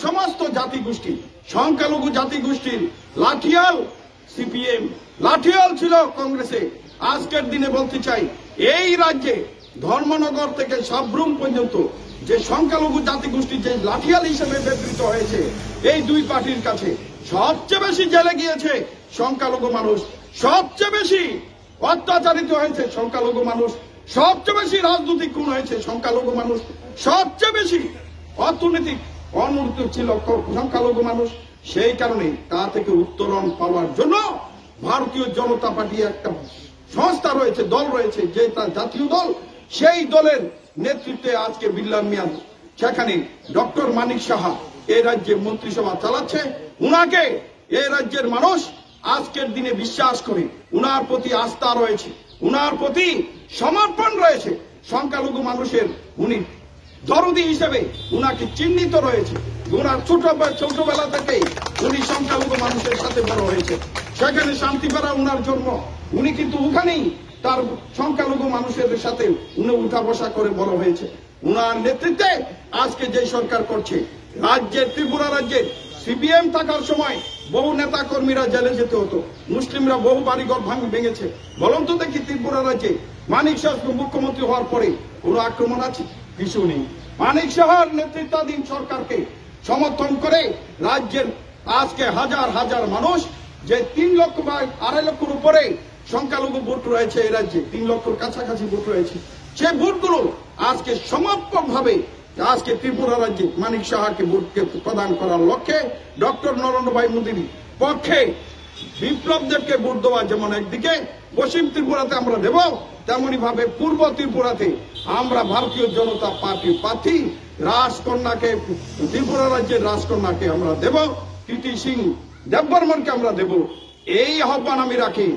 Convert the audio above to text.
সমস্ত জাতিগোষ্ঠী সংখ্যালঘু জাতিগোষ্ঠীর লাঠিয়াল সিপিএম, লাঠিয়াল ছিল কংগ্রেসে। আজকের দিনে বলতে চাই, এই রাজ্যে ধর্মনগর থেকে সাবরুম পর্যন্ত যে সংখ্যালঘু জাতিগোষ্ঠী যে লাঠিয়াল হিসেবে ব্যবহৃত হয়েছে, এই দুই পার্টির কাছে সবচেয়ে বেশি জেলে গিয়েছে সংখ্যালঘু মানুষ, সবচেয়ে বেশি অত্যাচারিত হয়েছে সংখ্যালঘু মানুষ, সবচেয়ে বেশি রাজনৈতিক খুন হয়েছে সংখ্যালঘু মানুষ, সবচেয়ে বেশি অর্থনৈতিক অনুন্নত ছিল সংখ্যালঘু মানুষ। সেই কারণে তা থেকে উত্তরণ পাওয়ার জন্য ভারতীয় জনতা পার্টি একটা সংস্থা রয়েছে, দল রয়েছে, যে তার জাতীয় দল, সেই দলের নেতৃত্বে আজকে বিল্লাল মিয়া, সেখানে ডক্টর মানিক সাহা এই রাজ্যে মন্ত্রিসভা চালাচ্ছে। উনাকে এই রাজ্যের মানুষ আজকের দিনে বিশ্বাস করে, উনার প্রতি আস্থা রয়েছে, উনার প্রতি সমর্পণ রয়েছে। সংখ্যালঘু মানুষের উনি দরদি হিসেবে উনাকে চিহ্নিত রয়েছে। উনার ছোটবেলা থেকে উনি সংখ্যালঘু মানুষের সাথে বড় হয়েছে, সেখানে শান্তিপাড়া উনার জন্ম। উনি কিন্তু ওখানেই তার সংখ্যালঘু মানুষের সাথে উনি উঠা বসা করে বড় হয়েছে। উনার নেতৃত্বে আজকে যে সরকার করছে, রাজ্যের ত্রিপুরা রাজ্যে সিপিএম থাকার সময় বহু নেতা কর্মীরা জেলে যেতে হতো, মুসলিমরা বহু বাড়িঘর ভেঙেছে। বলুন তো দেখি, ত্রিপুরা রাজ্যে মানিক শাহ মুখ্যমন্ত্রী হওয়ার পরে কোনো আক্রমণ আছে? কিছু নেই। মানিক শাহর নেতৃত্বাধীন সরকারকে সমর্থন করে রাজ্যের আজকে হাজার হাজার মানুষ, যে 3 লক্ষ বা 2.5 লক্ষের উপরে সংখ্যালঘু ভোট রয়েছে এই রাজ্যে, 3 লক্ষের কাছাকাছি ভোট রয়েছে, সেই ভোটগুলো আজকে সমর্পক ভাবে আজকে ত্রিপুরা রাজ্যে মানিক সাহাকে ভোটকে প্রদান করার লক্ষ্যে ডক্টর নরেন্দ্র ভাই মোদীর পক্ষে বিপ্লবদেরকে ভোট দেওয়া যেমন একদিকে পশ্চিম ত্রিপুরাতে আমরা দেব, তেমনি ভাবে পূর্ব ত্রিপুরাতে আমরা ভারতীয় জনতা পার্টির প্রার্থী রাজকন্যাকে, ত্রিপুরা রাজ্যের রাজকন্যাকে আমরা দেব, কীর্তি সিং দেববর্মনকে আমরা দেব। এই আহ্বান আমি রাখি।